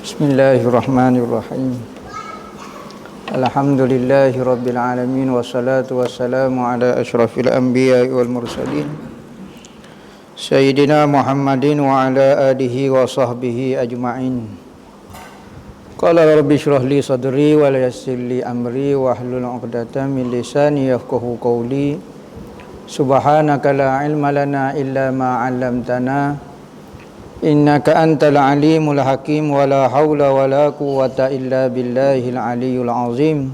Bismillahirrahmanirrahim. Alhamdulillahi rabbil alamin, wassalatu wassalamu ala asyrafil anbiya'i wal mursalin Sayyidina Muhammadin wa ala alihi wa sahbihi ajma'in. Qala rabbi shrah li sadri wa yassir li amri wa hlul 'uqdatam min lisani yafqahu qawli. Subhanaka la ilma lana illa ma 'allamtana innaka antal alimul hakim, wa la haula wa la quwwata illa billahil aliyyul azim.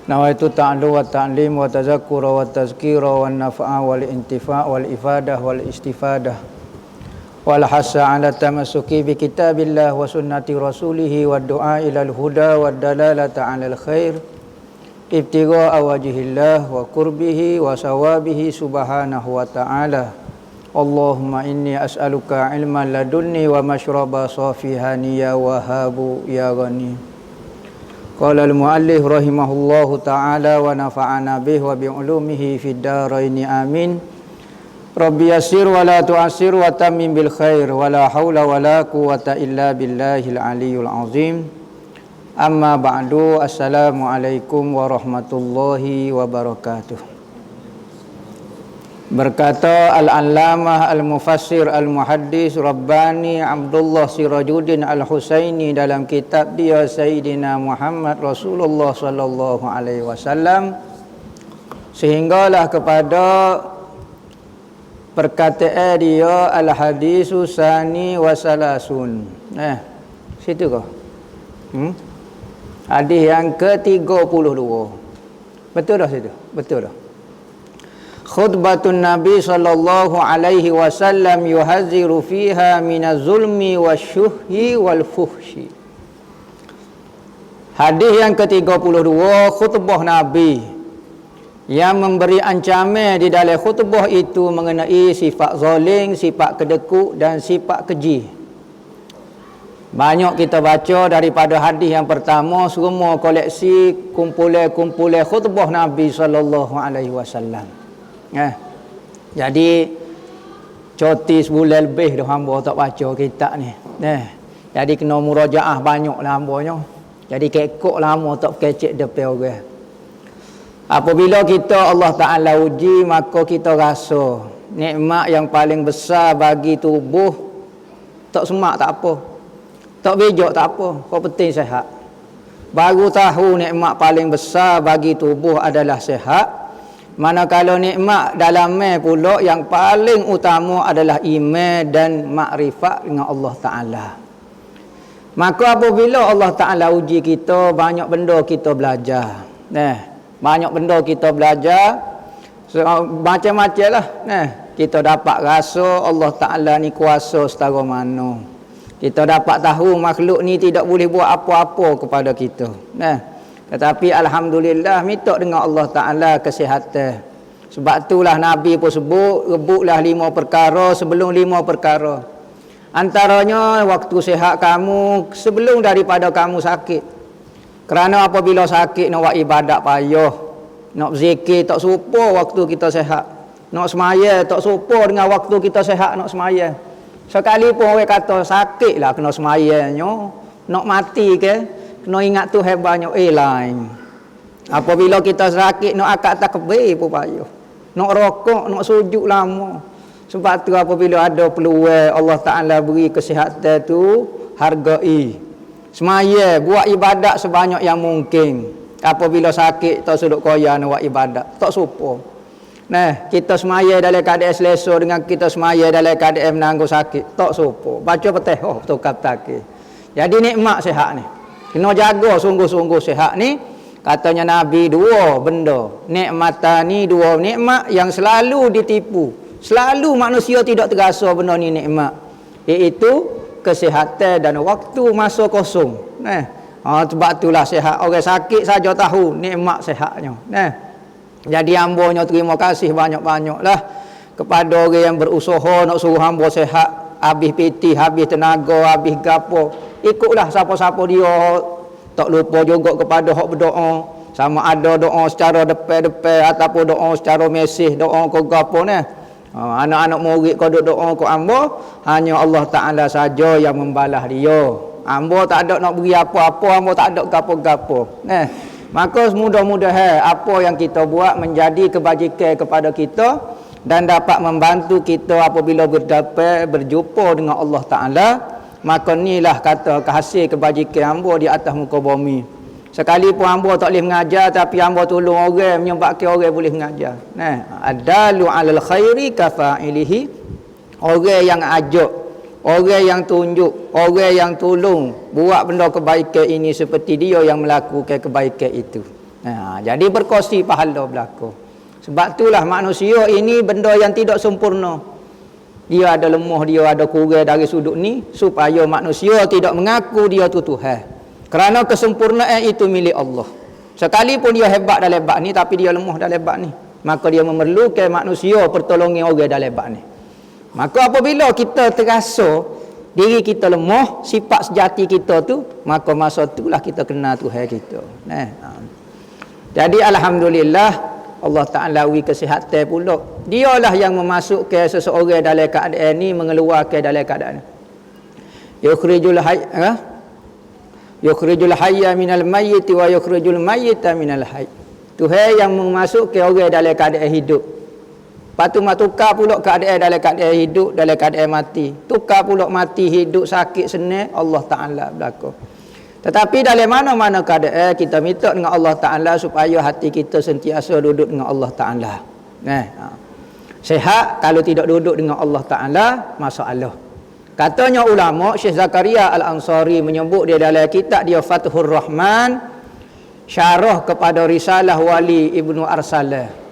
Nawaitu ta'allu wa ta'lim wa tazakkura wa tazkira wa nafa'a wal intifa' wal ifadah wal istifadah wal hasa ala tamassuki bi kitabillah wa sunnati rasulih wa du'a ilal huda wa dalalata alal khair ibtigha'a wajhillah wa qurbihi wa sawabihi subhanahu wa ta'ala. Allahumma inni as'aluka ilman ladunni wa mashraba safihani ya wahabu ya ghani. Qala al-muallif rahimahullahu ta'ala wa nafa'ana bih wa bi'ulumihi fid dharaini amin. Rabbi yassir wa la tu'assir wa tammim bil khair wa la hawla wa la quwwata illa billahil aliyyul azim. Amma ba'du, assalamu alaikum warahmatullahi wabarakatuh. Berkata Al-Allamah Al-Mufassir Al-Muhaddis Rabbani Abdullah Sirajuddin Al-Husaini dalam kitab dia Sayyidina Muhammad Rasulullah sallallahu alaihi wasallam, sehinggalah kepada perkataan dia Al-Hadisu Sani Wasalasun. Situ kah? Hadis yang ke-32. Betul dah situ? Betul dah. Khutbatun Nabi sallallahu alaihi wasallam yuhadziru fiha minaz zulmi wasyuhi wal fuhshi. Hadis yang ke-32, khutbah Nabi yang memberi ancaman di dalam khutbah itu mengenai sifat zalim, sifat kedekut dan sifat keji. Banyak kita baca daripada hadis yang pertama, semua koleksi kumpulan-kumpulan khutbah Nabi sallallahu alaihi wasallam. Jadi cuti sebulan lebih dah hamba tak baca kitab ni. Jadi kena murajaah banyaklah hambanya. Jadi kekok lama tak kecek depan orang. Apabila kita Allah Taala uji, maka kita rasa nikmat yang paling besar bagi tubuh tak semak tak apa. Tak bijak tak apa, kau penting sihat. Baru tahu nikmat paling besar bagi tubuh adalah sihat. Manakala nikmat dalam pula yang paling utama adalah iman dan makrifat dengan Allah Ta'ala. Maka apabila Allah Ta'ala uji kita, banyak benda kita belajar. Banyak benda kita belajar. Macam-macam lah. Kita dapat rasa Allah Ta'ala ni kuasa setara mana. Kita dapat tahu makhluk ni tidak boleh buat apa-apa kepada kita. Tetapi alhamdulillah minta dengan Allah Ta'ala kesihatan. Sebab itulah Nabi pun sebut, rebutlah 5 perkara sebelum 5 perkara. Antaranya waktu sihat kamu sebelum daripada kamu sakit. Kerana apabila sakit nak buat ibadat payah, nak zikir tak serupa waktu kita sihat, nak semaya tak serupa dengan waktu kita sihat nak semaya. Sekalipun orang kata sakitlah kena semayanya, nak mati ke kena ingat tu hebatnya lain. Apabila kita sakit nak akad takbir pun payah. Nak rokok, nak sujud lama. Sebab tu apabila ada peluang Allah Ta'ala beri kesihatan tu, hargai. Semaya, buat ibadat sebanyak yang mungkin. Apabila sakit tak sudut koya nak buat ibadat, tak serupa. Kita semaya dalam keadaan selesa dengan kita semaya dalam keadaan menanggung sakit, tak serupa. Baca Fatihah tukar takir. Jadi nikmat sihat ni kena jaga sungguh-sungguh sihat ni. Katanya Nabi, 2 benda. Nikmatani, 2 nikmat yang selalu ditipu. Selalu manusia tidak terasa benda ni nikmat. Iaitu kesihatan dan waktu masa kosong. Sebab itulah sihat. Orang sakit saja tahu nikmat sihatnya. Jadi hambanya terima kasih banyak-banyaklah kepada orang yang berusaha nak suruh hamba sihat. Habis piti, habis tenaga, habis gapo. Ikutlah siapa-siapa dia. Tak lupa juga kepada hak berdoa. Sama ada doa secara depan-depan ataupun doa secara mesej, doa ke gapo ni. Anak-anak murid kau doa ke hamba, hanya Allah Ta'ala saja yang membalas dia. Ambo tak ada nak beri apa-apa, ambo tak ada gapo-gapo. Maka mudah-mudahan apa yang kita buat menjadi kebajikan kepada kita dan dapat membantu kita apabila berjumpa dengan Allah Ta'ala. Maka inilah kata hasil kebajikan ambo di atas muka bumi. Sekalipun ambo tak boleh mengajar, tapi ambo tolong orang, menyebabkan orang boleh mengajar. Adalu alal khairi kafa'ilihi. Orang yang ajak, orang yang tunjuk, orang yang tolong buat benda kebaikan ini seperti dia yang melakukan kebaikan itu. Jadi berkongsi pahala berlaku. Sebab itulah manusia ini benda yang tidak sempurna. Dia ada lemah, dia ada kurang dari sudut ni, supaya manusia tidak mengaku dia tu Tuhan. Kerana kesempurnaan itu milik Allah. Sekalipun dia hebat dalam bab ni, tapi dia lemah dalam bab ni, maka dia memerlukan manusia pertolongan orang dalam bab ni. Maka apabila kita terasa diri kita lemah, sifat sejati kita tu, maka masa itulah kita kenal Tuhan kita. Jadi alhamdulillah Allah Ta'ala beri kesihatan pula. Dialah yang memasukkan seseorang dalam keadaan ni, mengeluarkan dalam keadaan ni. Yukhrijul hayya minal mayyit wa yukhrijul mayyita minal hayy. Tuhan yang memasukkan orang dalam keadaan hidup. Lepas tu tukar pula keadaan dalam keadaan hidup, dalam keadaan mati. Tukar pula mati, hidup, sakit, senang, Allah Ta'ala berlaku. Tetapi dalam mana-mana keadaan kita minta dengan Allah Ta'ala supaya hati kita sentiasa duduk dengan Allah Ta'ala. Sehat, kalau tidak duduk dengan Allah Ta'ala, masalah. Katanya ulama, Syekh Zakaria Al-Ansari menyebut dia dalam kitab dia Fathur Rahman, syarah kepada risalah Wali Ibnu Arsalah.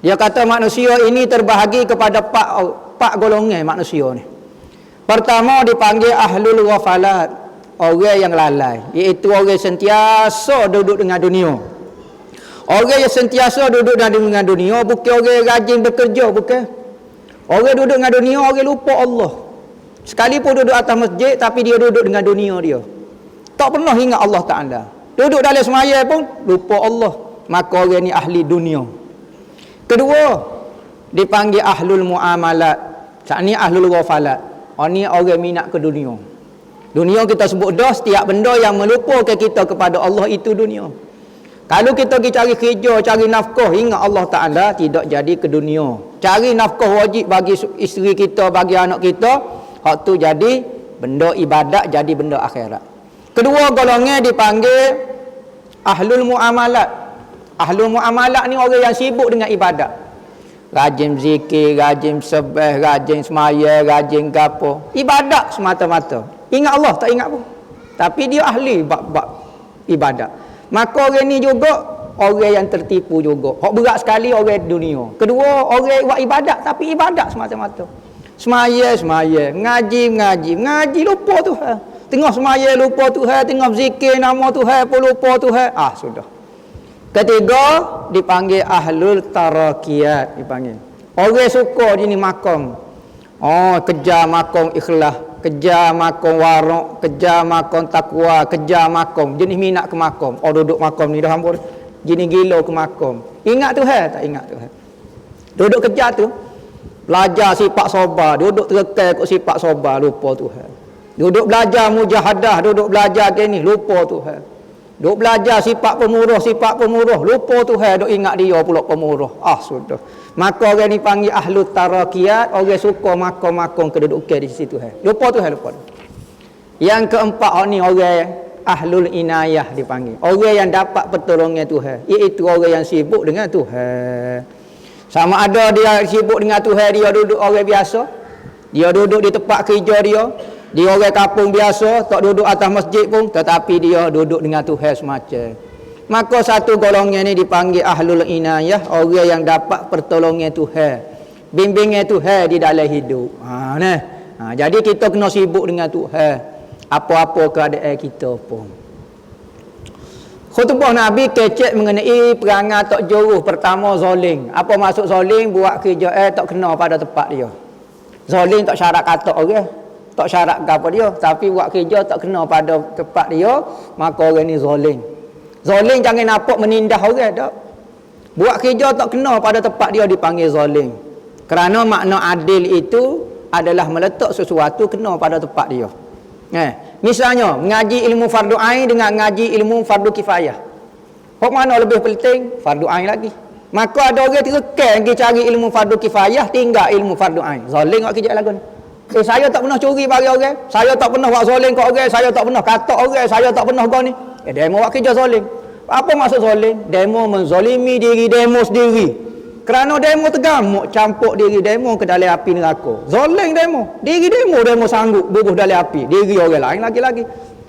Dia kata manusia ini terbahagi kepada empat golongan manusia ni. Pertama dipanggil ahlul ghafalat, orang yang lalai, iaitu orang sentiasa duduk dengan dunia. Orang yang sentiasa duduk dengan dunia bukan orang rajin bekerja, bukan. Orang duduk dengan dunia, orang lupa Allah. Sekalipun duduk atas masjid, tapi dia duduk dengan dunia dia. Tak pernah ingat Allah Ta'ala. Duduk dalam semaya pun lupa Allah. Maka orang ni ahli dunia. Kedua dipanggil ahlul muamalat. Saat ni ahlul ghafalat. Ni orang minat ke dunia. Dunia kita sebut dah, setiap benda yang melupakan kita kepada Allah itu dunia. Kalau kita pergi cari kerja, cari nafkah, ingat Allah Ta'ala, tidak jadi ke dunia. Cari nafkah wajib bagi isteri kita, bagi anak kita, hak tu jadi benda ibadat, jadi benda akhirat. Kedua golongan dipanggil ahlul muamalat. Ahlul muamalat ni orang yang sibuk dengan ibadat. Rajin zikir, rajin sebah, rajin semaya, rajin gapo. Ibadat semata-mata. Ingat Allah tak ingat pun. Tapi dia ahli bab ibadat. Maka orang ni juga orang yang tertipu juga. Hak berat sekali orang dunia. Kedua, orang buat ibadat tapi ibadat semata-mata. Semaya, ngaji lupa Tuhan. Tengah semaya lupa Tuhan, tengah zikir nama Tuhan pun lupa Tuhan. Sudah. Ketiga dipanggil ahlul tarakiyat, dipanggil. Orang suka jenis makan. Kejar makan ikhlas, kejar makan warak, kejar makan takwa, kejar makan. Jenis minat ke makan. Duduk makan ni dah hambur. Jenis gila ke makan. Ingat Tuhan tak ingat Tuhan. Duduk kejar tu. Belajar sifat sabar, duduk terkekal kok sifat sabar, lupa Tuhan. Duduk belajar mujahadah, duduk belajar ke ni, lupa Tuhan. Duk belajar sifat pemurah, lupa Tuhan, duk ingat dia pula pemurah. Sudah. Maka orang ni panggil ahlut tarakiyat, orang suka makan kedudukan di sisi Tuhan. Lupa Tuhan. Yang keempat ni orang ahlul inayah dipanggil. Orang yang dapat pertolongan Tuhan, iaitu orang yang sibuk dengan Tuhan. Sama ada dia sibuk dengan Tuhan, dia duduk orang biasa, dia duduk di tempat kerja dia orang kampung biasa, tak duduk atas masjid pun, tetapi dia duduk dengan Tuhan semacam. Maka satu golongan ni dipanggil ahlul inayah, orang yang dapat pertolongan Tuhan, bimbingan Tuhan di dalam hidup. Jadi kita kena sibuk dengan Tuhan, apa-apa keadaan kita pun. Khutbah Nabi kecek mengenai perangai tak jauh. Pertama, zalim. Apa maksud zalim? Buat kerja tak kena pada tempat dia. Zalim tak syarat kata orang, tak syarat apa dia, tapi buat kerja tak kena pada tempat dia, maka orang ni zalim. Zalim jangan nampak menindas orang tak. Buat kerja tak kena pada tempat dia dipanggil zalim. Kerana makna adil itu adalah meletak sesuatu kena pada tempat dia. Misalnya, mengaji ilmu fardu ain dengan mengaji ilmu fardu kifayah. Hok mana lebih penting? Fardu ain lagi. Maka ada orang terkekan pergi cari ilmu fardu kifayah, tinggal ilmu fardu ain. Zalim awak kerja lagu ni. Saya tak pernah curi bagi orang. Saya tak pernah buat zalim kat orang. Saya tak pernah kata orang. Saya tak pernah gini. Demo awak kerja zalim. Apa maksud zalim? Demo menzalimi diri demo sendiri. Kerana demo tergamuk campur diri demo ke dalam api neraka. Zalim demo. Diri demo sanggup bubuh dalam api. Diri orang lain lagi-lagi.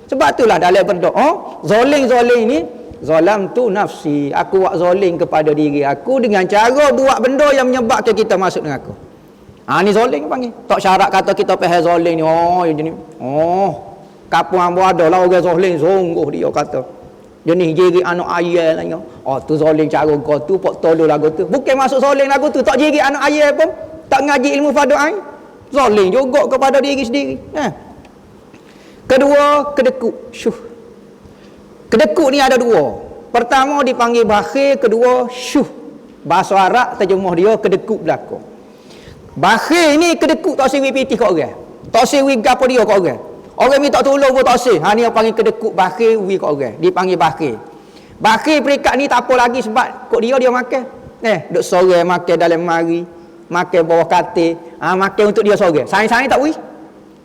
Sebab itulah dalam berdoa, zalim ni, zalam tu nafsi. Aku buat zalim kepada diri aku dengan cara buat benda yang menyebabkan kita masuk neraka. Ni zalim panggil. Tak syarat kata kita faham zalim ni. Jenis. Kampung hamba ada lah orang zalim sungguh dia kata. Jenis jiri anak ayah lah. Tu zalim cara kau tu, pok tolong lagu tu. Bukan masuk zalim lagu tu, tak jiri anak ayah pun. Tak ngaji ilmu fardu ain. Zalim juga kepada diri sendiri. Kedua, kedekut. Kedekut ni ada dua. Pertama dipanggil bakhil, kedua syuh. Bahasa Arab terjemah dia kedekut belaka. Bakhil ni kedekut tak siwi pitih kat orang. Tak siwi gapo dia kat orang. Orang minta tolong pun tak sih. Ni yang panggil kedekut bakhil wi kat orang. Dipanggil bakhil. Bakhil perikat ni tak apa lagi sebab kok dia makan. Duk sore makan dalam mari, makan bawah katil, makan untuk dia sore. Saing-saing tak wi.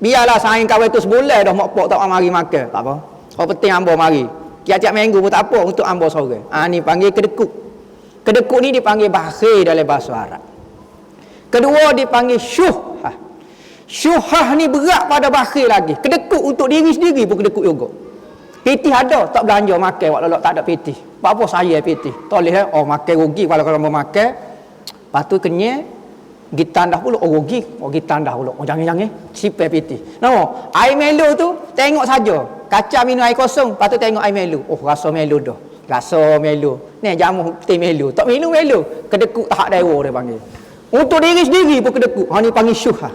Biarlah saing kawan tu sebulan dah mak pok tak mari makan. Tak apa. Apa penting ambo mari. Tiap-tiap minggu pun tak apa untuk ambo sore. Ni panggil kedekut. Kedekut ni dipanggil bakhil dalam bahasa Arab. Kedua dipanggil syuh. Syuhah ni berat pada bakhil lagi. Kedekut untuk diri sendiri pun kedekut juga. Pitih ada, tak belanja makan. Walau tak ada pitih. Apa saya pitih? Toleh makan rugi kalau mau makan. Lepas tu kenyal, pergi tandah pula. Rugi. Pergi tandah pula. Jangan-jangan. Sipai pitih. No, air melu tu, tengok saja. Kaca minum air kosong. Lepas tu tengok air melu. Rasa melu dah. Rasa melu. Ni jamu teh melu. Tak minum melu. Kedekut tahap dewa dia panggil. Untuk diri sendiri pun kedekut. Ni panggil syuhah.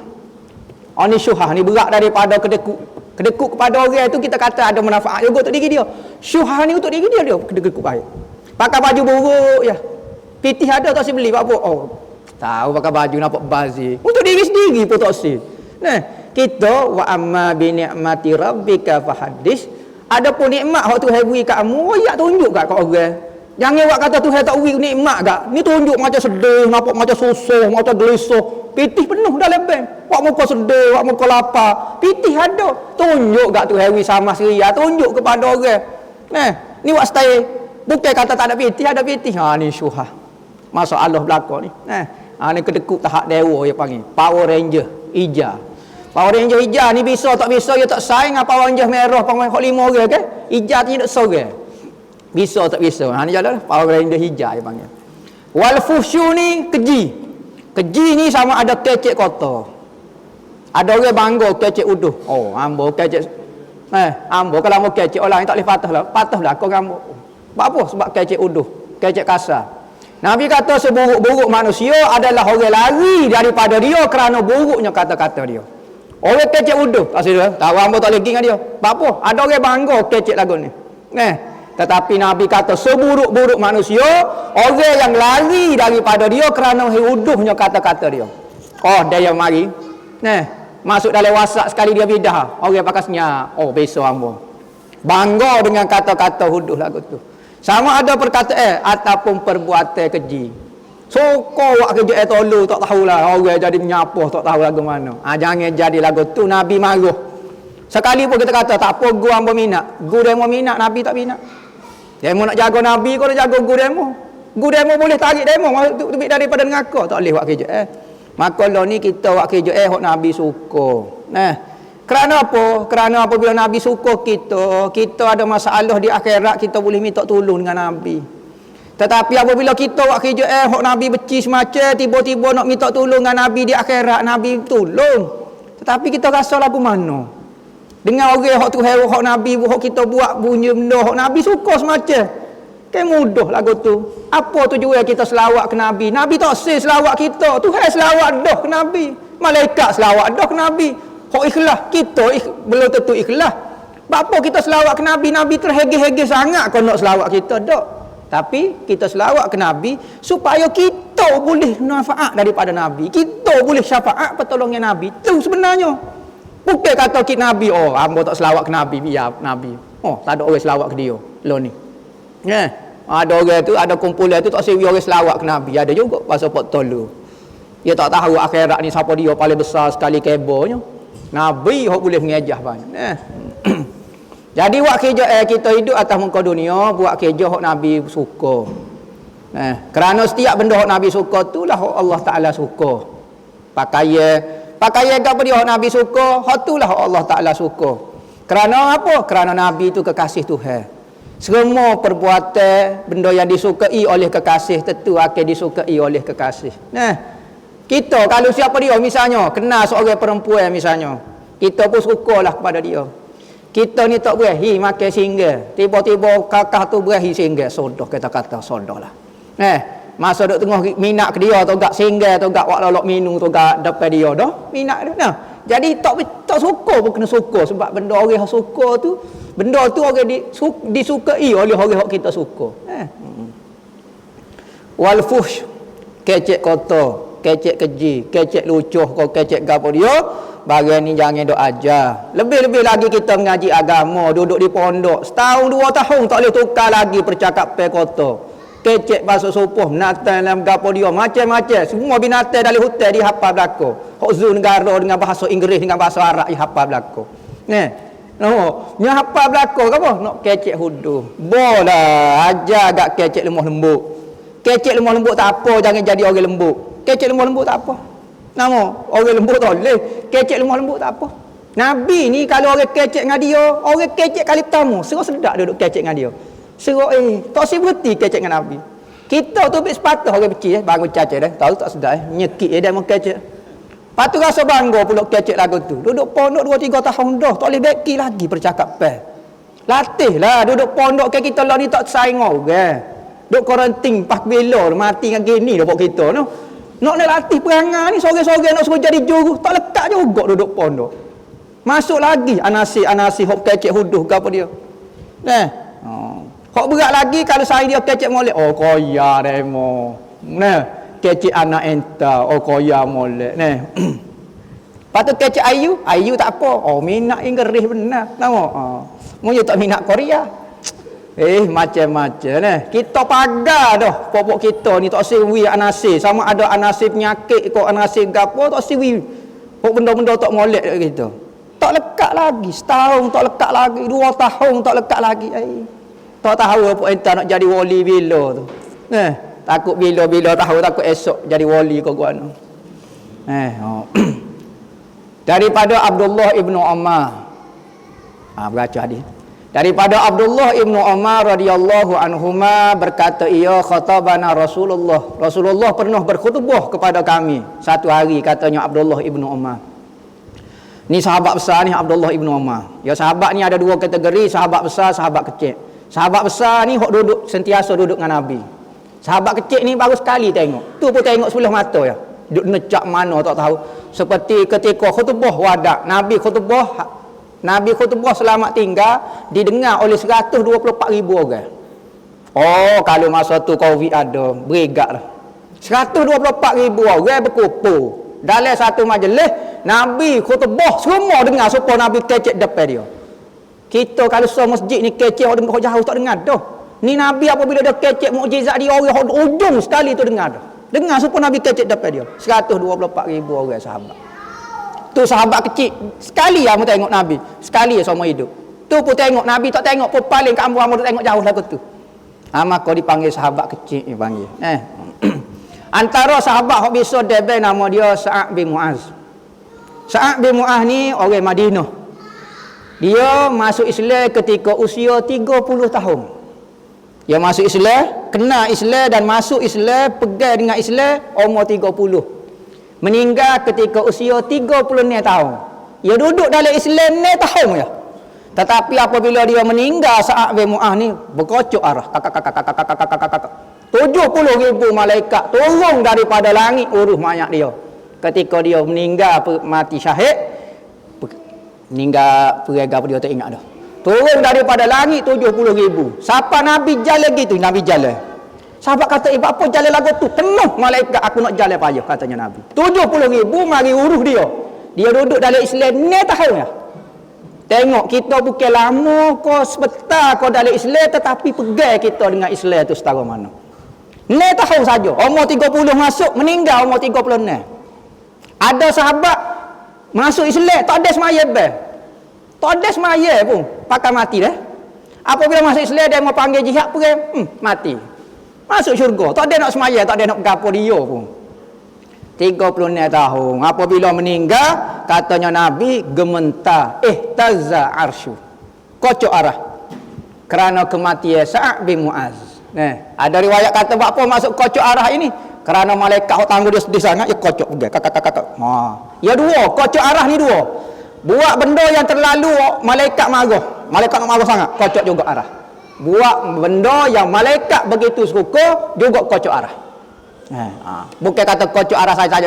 Ni syuhah ni berat daripada kedekut. Kedekut kepada orang tu kita kata ada manfaat juga untuk diri dia. Syuhah ni untuk diri dia kedekut baik. Pakai baju buruk ya. Pitih ada tak si beli apa? Tahu pakai baju nampak bazir. Untuk diri sendiri pun tak si. Kita wa amma bi ni'mati rabbika fahaddis. Adapun nikmat hak Tuhan beri kat kamu, ya tunjuk kat orang. Jangan buat kata Tuhan tak beri nikmat gak. Ni tunjuk macam sedih, nampak macam susah, macam gelisah. Pitih penuh dalam bank. Wak muka sedih, wak muka lapar. Pitih ada. Tunjuk gak Tuhan beri sama seria, tunjuk kepada orang. Ni wak stay. Bukan kata tak ada pitih, ada pitih. Ni syuhah. Masalah belakang ni. Ni kedekut tahap dewa dia panggil. Power Ranger hijau. Power Ranger hijau ni bisa tak bisa dia tak saing dengan Power Ranger merah panggil 5 orang kan. Hijau ni tak sorang. Bisa tak bisa. Ni jalan Power Ranger hijau dia panggil. Wal fusyu ni keji. Keji ni sama ada kecek kotor. Ada orang bangga kecek uduh. Ambo kecek. Ambo kalau mau kecek orang tak boleh patah lah. Patah lah kau ambo. Sebab apa? Sebab kecek uduh, kecek kasar. Nabi kata seburuk-buruk manusia adalah orang lari daripada dia kerana buruknya kata-kata dia. Orang kecek uduh. Tak sedar. Tahu ambo tak lagi dengan dia. Sebab apa? Ada orang bangga kecek lagu ni. Tetapi Nabi kata seburuk-buruk manusia orang yang lari daripada dia kerana uduhnya kata-kata dia. Dia yang mari. Masuk dalam WhatsApp sekali dia bidah. Orang pakai senyap. Besok ambo. Bangga dengan kata-kata huduh lagu tu. Sama ada perkataan ataupun perbuatan keji. Sokong awak kerja tolu tak tahulah orang jadi menyapa tak tahu lagu mana. Jangan jadi lagu tu Nabi marah. Sekali pun kita kata tak apa gua hamba minat. Gua demo minat Nabi tak minat. Demo nak jaga Nabi kau nak jaga gua demo. Gua demo boleh tarik demo tubik daripada neraka tak boleh buat kerja. Maka lah ni kita buat kerja hok Nabi suka. Kerana apa? Kerana apabila Nabi suka kita ada masalah di akhirat kita boleh minta tolong dengan Nabi. Tetapi apabila kita buat kerja hok Nabi benci semacam tiba-tiba nak minta tolong dengan Nabi di akhirat Nabi tolong. Tetapi kita rasa lagu mana? Dengan orang hok Tuhan hok Nabi hok kita buat bunyi benda hok Nabi suka semacam. Kan mudah lagu tu. Apa tujuan kita selawat ke Nabi? Nabi tak selawat kita. Tuhan selawat dah ke Nabi. Malaikat selawat dah ke Nabi. Hok ikhlas kita belum tentu ikhlas. Apa kita selawat ke Nabi? Nabi terhege-hege sangat kau nak selawat kita dak. Tapi kita selawat ke Nabi supaya kita boleh manfaat daripada Nabi. Kita boleh syafaat pertolongan Nabi. Itu sebenarnya. Bukan kata kita Nabi, hamba tak selawat ke Nabi, biar Nabi. Tak ada orang selawat ke dia. Lo ni. Ada orang tu, ada kumpulan tu tak sewi orang selawat ke Nabi. Ada juga pasal pot tolu. Dia tak tahu akhirat ni siapa dia paling besar sekali kebonya. Nabi hok boleh mengejah banyak. Jadi buat kerja kita hidup atas muka dunia, buat kerja hok Nabi suka. Kerana setiap benda hok Nabi suka tu lah hok Allah Taala suka. Pakaian apa dia hok Nabi suka, hok tu lah hok Allah Taala suka. Kerana apa? Kerana Nabi tu kekasih Tuhan. Semua perbuatan benda yang disukai oleh kekasih tentu akan disukai oleh kekasih. Kita kalau siapa dia misalnya kenal seorang perempuan misalnya, kita pun sukalah kepada dia. Kita ni tak berahi makan singgah, tiba-tiba kakak tu berahi singgah, sodoh kata-kata sodoh lah. Masa duk tengah minat ke dia atau gak singgah atau gak wak lolok minum atau gak depan dia dah minat dia. Jadi tak suka pun kena suka sebab benda orang yang suka tu, benda tu orang disukai oleh orang yang kita suka. Wal fuhsh, kecek kotor, kecek keji, kecek lucuh, kau kecek gapo dia, bagian ni jangan dok ajar. Lebih-lebih lagi kita mengaji agama, duduk di pondok, setahun 2 tahun tak boleh tukar lagi percakapan kotor. Kecek bahasa supuh, binatang dalam gapo dia, macam-macam. Semua binatang dalam hutan dia hafal belako. Hok zoo negara dengan bahasa Inggeris, dengan bahasa Arab dia hafal belako. Nya hafal belako ke apa? Nak kecek hudu. Bolah, ajar agak kecek lemah lembut. Kecek lemah lembut tak apa, jangan jadi orang lembut. Kecek lemah lembut tak apa. Nama orang lembut tak boleh. Kecek lemah lembut tak apa. Nabi ni kalau orang kecek dengan dia, orang kecek kali pertama, serah sedap duduk kecek dengan dia. Serah tak si berhenti kecek dengan Nabi. Kita tu ambil sepatah orang kecil bangun cacat dah. Tahu tak sedap nyekik dia mau kecek. Patu rasa bangga pula kecek lagu tu. Duduk pondok 2-3 tahun dah, tak boleh beki lagi percakapan. Latihlah duduk pondok ke kita lah ni tak saing orang. Duk karantin pas bila mati dengan gini dah buat kita no. Nak latih perangai ni sore-sore nak suruh jadi juru, tak lekat juga duduk pondok. Masuk lagi anasi hok kecek huduh ke apa dia. Hok berat lagi kalau saya dia kecek molek. Koya demo. Kecek anak enta. Koya molek. Patut kecek ayu tak apa. Minat Inggeris benar. Nama. Mu tak minat Korea. Macam-macam kita pagar dah popok kita ni tak siwi anasir sama ada anasir penyakit kok anasir gapo tak siwi pok benda-benda tak molek kita tak lekat lagi setahun tak lekat lagi 2 tahun tak lekat lagi tak tahu apa entah nak jadi wali bila tu takut bila tahu takut esok jadi wali kau gua daripada Abdullah ibnu Umar baca hadis. Daripada Abdullah ibnu Umar radhiyallahu anhuma berkata ia khatabana Rasulullah. Rasulullah pernah berkhutbah kepada kami satu hari katanya Abdullah ibnu Umar. Ni sahabat besar ni Abdullah ibnu Umar. Ya sahabat ni ada 2 kategori, sahabat besar, sahabat kecil. Sahabat besar ni hok duduk sentiasa duduk dengan Nabi. Sahabat kecil ni baru sekali tengok. Tu pun tengok sebelah mata ya. Duduk necak mana tak tahu. Seperti ketika khutbah wada, Nabi khutbah selamat tinggal didengar oleh 124,000 orang. Kalau masa tu Covid ada, berigak dah. 124,000 orang berkumpul dalam satu majlis, Nabi khutbah semua dengar supaya Nabi kecek depan dia. Kita kalau semua masjid ni kecek orang dengar jauh tak dengar dah. Ni Nabi apabila dia kecek mukjizat dia orang ujung sekali tu dengar dah. Dengar supaya Nabi kecek depan dia. 124,000 orang sahabat. Tu sahabat kecil sekali kamu tengok Nabi sekali seumur hidup tu pun tengok Nabi tak tengok pun paling kamu tengok jauh lagu tu maka dipanggil sahabat kecil dipanggil antara sahabat yang bisa debel nama dia Sa'ad bin Mu'az. Sa'ad bin Mu'az ni orang Madinah, dia masuk Islam ketika usia 30 tahun. Dia masuk Islam, kenal Islam dan masuk Islam, pegang dengan Islam umur 30. Meninggal ketika usia 36 tahun. Dia duduk dalam Islam 9 tahun ya. Tetapi apabila dia meninggal Sa'ad bin Mu'az ni berkocok arah. 70,000 malaikat turun daripada langit urus mayat dia. Ketika dia meninggal mati syahid, meninggal perega dia tak ingat dah. Turun daripada langit 70,000. Siapa Nabi jalan gitu, Nabi jalan. Sahabat kata, apa jalan lagu tu? Penuh malaikat aku nak jalan payah, katanya Nabi. 70,000 mari urus dia. Dia duduk dalam Islam ni tahun ya. Tengok kita bukan lama kau sebentar kau dalam Islam, tetapi pegang kita dengan Islam tu setara mana. Ni tahun saja. Umur 30 masuk, meninggal umur 36. Ada sahabat masuk Islam tak ada semaya bel. Tak ada semaya pun pakai mati dah. Apabila masuk Islam dia mau panggil jihad perang, mati. Masuk syurga. Tak ada nak semaya, tak ada nak gapo dia pun. 36 tahun. Apabila meninggal, katanya Nabi gementar ihtaza arsyu. Kocok arah. Kerana kematian Sa'ad bin Mu'az. Ada riwayat kata apa masuk kocok arah ini? Kerana malaikat tangguh dia sedih sangat, dia kocok pergi. Kakak. Ya dua, kocok arah ni dua. Buat benda yang terlalu malaikat marah. Malaikat nak marah sangat, kocok juga arah. Buat benda yang malaikat begitu suka, juga kocok arah. Bukan kata kocok arah saya saja.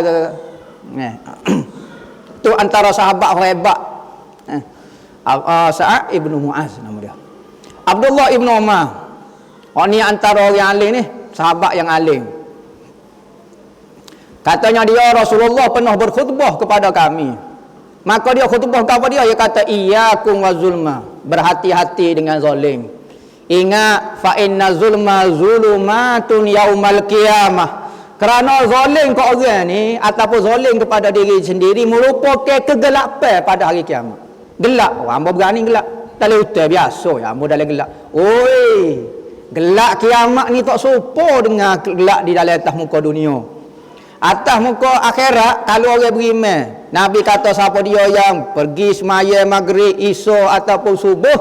Tu antara sahabat hebat. Sa'ad ibnu Mu'az nama dia. Abdullah ibnu Umar. Ni antara orang alim ni, sahabat yang alim. Katanya dia Rasulullah pernah berkhutbah kepada kami. Maka dia khutbah kepada dia, dia kata iyyakum wazulma. Berhati-hati dengan zalim. Ingat fa inna zulma zulumatun yaumal qiyamah. Kerana zalim ke orang ni ataupun zalim kepada diri sendiri merupakan kegelapan pada hari kiamat. Gelap, hamba berani gelap. Dalam hutan biasa ya, hamba dalam gelap. Oi, gelap kiamat ni tak serupa dengan gelap di dalam atas muka dunia. Atas muka akhirat kalau orang beriman, Nabi kata siapa dia yang pergi semaya maghrib, isyak ataupun subuh,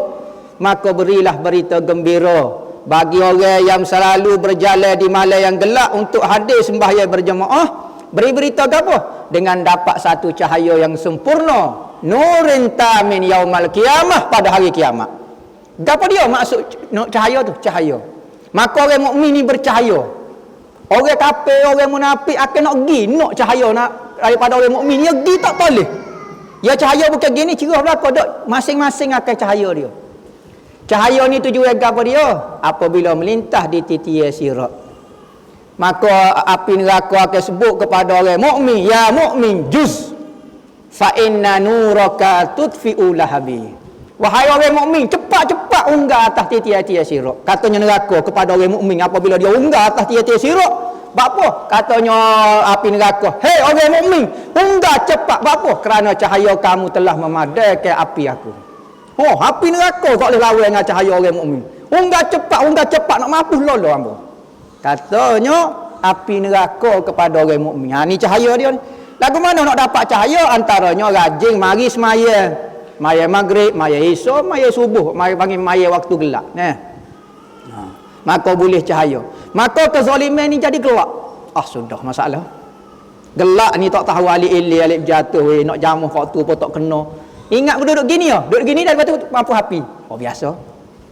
maka berilah berita gembira bagi orang yang selalu berjalan di malam yang gelap untuk hadir sembahyang berjemaah. Beri berita apa? Dengan dapat satu cahaya yang sempurna, nurin tamin yaumal qiyamah, pada hari kiamat. Apa dia maksud cahaya tu? Cahaya. Maka orang mukmin ni bercahaya. Orang kafir, orang munafik akan nak pergi nak cahaya nak daripada orang mukmin. Dia pergi tak boleh. Ya cahaya bukan gini, cerah belaka dak, masing-masing akan cahaya dia. Cahaya ni tujuan apa dia? Apabila melintah di titian sirat, maka api neraka akan sebut kepada orang mukmin, ya mukmin juz fa inna nuraka tudfi'u lahabi. Wahai orang mukmin, cepat-cepat unggah atas titian sirat. Katanya neraka kepada orang mukmin apabila dia unggah atas titian sirat. Apa? Katanya api neraka, hei orang mukmin, unggah cepat. Apa? Kerana cahaya kamu telah memadamkan api aku. Oh, api neraka tak boleh lawan dengan cahaya orang mukmin. Unggah cepat nak mampus lolo hamba. Katanya api neraka kepada orang mukmin. Ni cahaya dia ni. Lagu mana nak dapat cahaya? Antaranya rajin mari semaya. Maya maghrib, maya isyak, maya subuh, maya panggil maya waktu gelap. Maka boleh cahaya. Maka kezaliman ni jadi gelap. Sudah masalah. Gelap ni tak tahu alik ilih, alik jatuh, nak jamuh waktu pun tak kena. Ingat duduk gini ya. Duduk gini dah lepas tu mampu api. Biasa.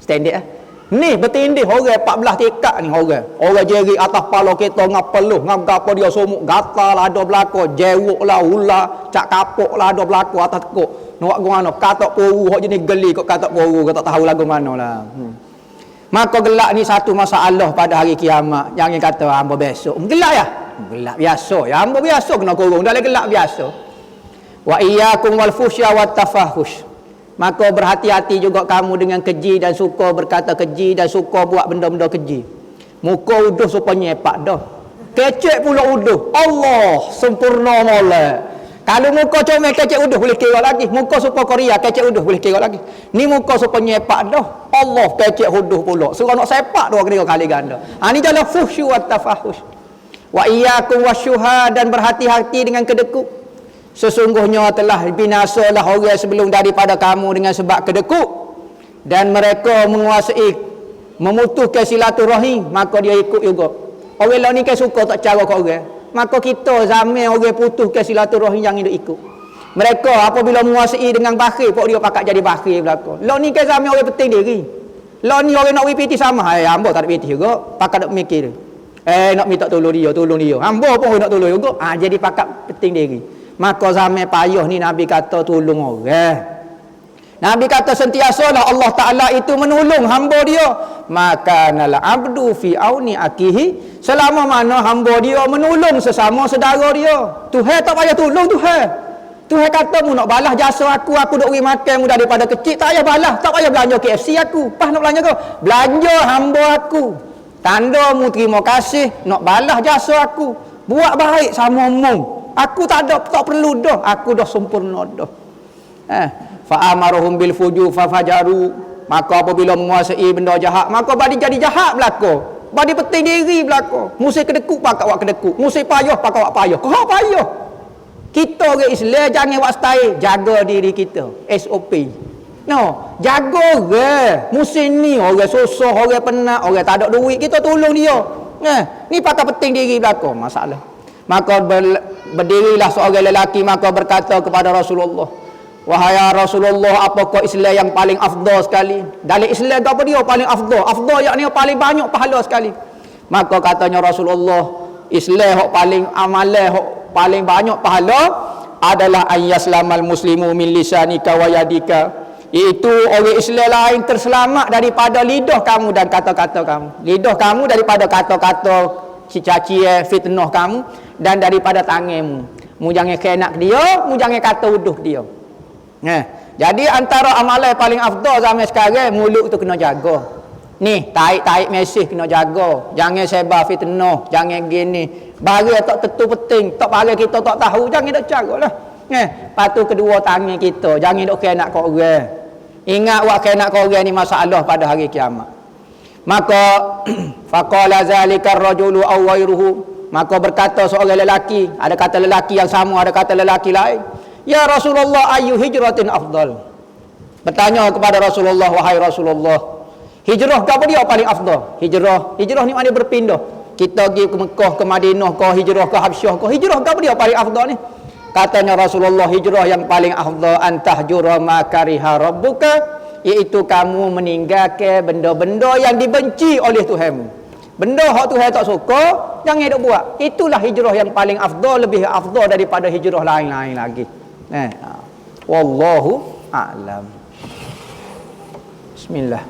Standard lah. Ni bertindih orang 14 tekak ni orang. Orang jeri atas pala kereta ngapeluh, ngapa dia somuk gatal ada belaka, jewuk lah ular, cak kapuk lah ada belaka atas tekuk. Nak buat mana? Katak poru hok jenis geli kok katak poru, kau tak tahu lagu mana lah. Maka gelak ni satu masalah pada hari kiamat. Jangan kata hamba besok. Gelak ya? Gelak biasa. Ya hamba biasa kena kurung dalam gelak biasa. Wa iyyakum wal fusya wat tafahush. Maka berhati-hati juga kamu dengan keji dan suka berkata keji dan suka buat benda-benda keji. Muka uduh supaya nyepak dah. Kecek pula uduh. Allah sempurna molek. Kalau muka comel kecek uduh boleh kira lagi. Muka supaya Korea kecek uduh boleh kira lagi. Ni muka supaya nyepak dah. Allah kecek uduh pula. Suruh nak sepak dua kali ganda. Ni jalan fusyu wat tafahush. Wa iyyakum wasyuha, dan berhati-hati dengan kedekut. Sesungguhnya telah binasalah orang sebelum daripada kamu dengan sebab kedekut, dan mereka menguasai memutuskan silaturahim, maka dia ikut juga. Orang lain ni kan suka tak cara ke orang, maka kita zaman orang putuskan silaturahim yang dia ikut. Mereka apabila menguasai dengan bakhil, pok dia pakat jadi bakhil belaka. Lain ni kan zaman orang penting diri. Lain ni orang nak wipiti sama, hamba tak ada piti juga, pakat nak mikir. Nak minta tolong dia. Hamba pun nak tolong juga. Jadi pakat penting diri. Maka zaman payah ni Nabi kata tolong orang. Nabi kata sentiasalah Allah Ta'ala itu menolong hamba dia. Maka nala abdu fi auni akihi, selama mana hamba dia menolong sesama saudara dia. Tuhan tak payah tolong Tuhan. Tuhan kata mu nak balas jasa aku duk beri makan mu daripada kecil, tak payah balas, tak payah belanja KFC aku. Pas nak belanja kau, belanja hamba aku. Tanda mu terima kasih, nak balas jasa aku. Buat baik sama mu. Aku tak perlu dah, aku dah sempurna dah. Fa amaruhum bil fujur fa fajaru. Maka apabila menguasai benda jahat, maka badi jadi jahat belaka. Badi penting diri belaka. Musim kedekut pakat wak kedekut. Musim payah pakat wak payah. Kau payah. Kita orang Islam jangan buat style, jaga diri kita. SOP. No, jaga orang. Musim ni orang susah, orang penat, orang tak ada duit, kita tolong dia. Ni pakai penting diri belaka, masalah. Maka berdirilah seorang lelaki, maka berkata kepada Rasulullah, wahai Rasulullah, apakah Islam yang paling afdal sekali? Dalam Islam apa dia paling afdal? Afdal yakni paling banyak pahala sekali. Maka katanya Rasulullah, Islam hak paling amalan hak paling banyak pahala adalah ayyaslamal muslimu min lisanika wa yadika, iaitu orang Islam lain terselamat daripada lidah kamu dan kata-kata kamu. Lidah kamu daripada kata-kata cicaci fitnah kamu dan daripada tanganmu. Mu jangan kena dia, mu jangan kata uduh dia. Jadi antara amalan paling afdal zaman sekarang, mulut tu kena jaga. Ni, taik-taik mesej kena jaga. Jangan sebar fitnah, jangan gini. Barang tak tentu penting, tak barang kita tak tahu, jangan dak caralah. Lepas tu kedua tangan kita, jangan dak kena kat orang. Ingat wak kena kat orang ni masalah pada hari kiamat. Maka faqala zalika ar-rajulu aw ghairuhu, maka berkata seorang lelaki, ada kata lelaki yang sama, ada kata lelaki lain, ya Rasulullah, ayu hijratin afdal. Bertanya kepada Rasulullah, wahai Rasulullah, hijrah apa dia paling afdal? Hijrah ni maknanya berpindah. Kita pergi ke Mekah, ke Madinah, ke hijrah ke Habsyah, ke hijrah apa dia paling afdal ni? Katanya Rasulullah, hijrah yang paling afdal antahjura ma kariha rabbuka, iaitu kamu meninggalkan benda-benda yang dibenci oleh Tuhanmu. Benda hak Tuhan tak suka, jangan duk buat. Itulah hijrah yang paling afdal, lebih afdal daripada hijrah lain-lain lagi. Wallahu a'lam. Bismillah.